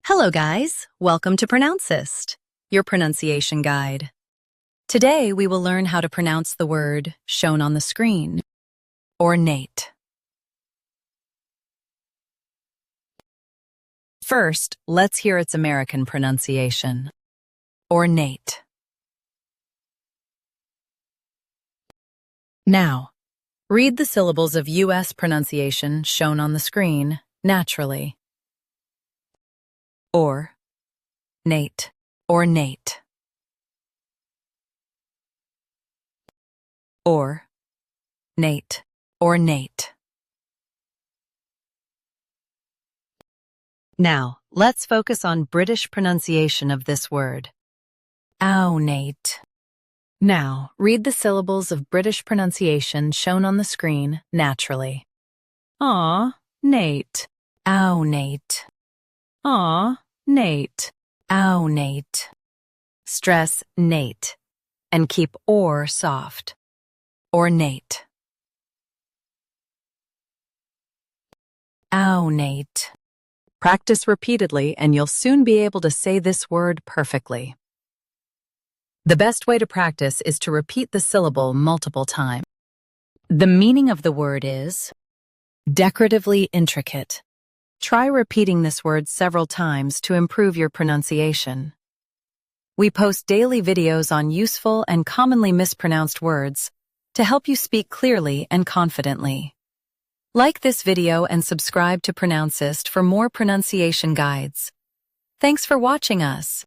Hello guys, welcome to Pronouncist, your pronunciation guide. Today we will learn how to pronounce the word shown on the screen, ornate. First, let's hear its American pronunciation, ornate. Now, read the syllables of U.S. pronunciation shown on the screen naturally. Ornate, ornate. Ornate, ornate. Now, let's focus on British pronunciation of this word. Awnate. Now, read the syllables of British pronunciation shown on the screen naturally. Aw-nate, ownate. Aw-nate, ownate. Stress nate and keep or soft. Ornate. Ownate. Practice repeatedly and you'll soon be able to say this word perfectly. The best way to practice is to repeat the syllable multiple times. The meaning of the word is decoratively intricate. Try repeating this word several times to improve your pronunciation. We post daily videos on useful and commonly mispronounced words to help you speak clearly and confidently. Like this video and subscribe to Pronouncist for more pronunciation guides. Thanks for watching us.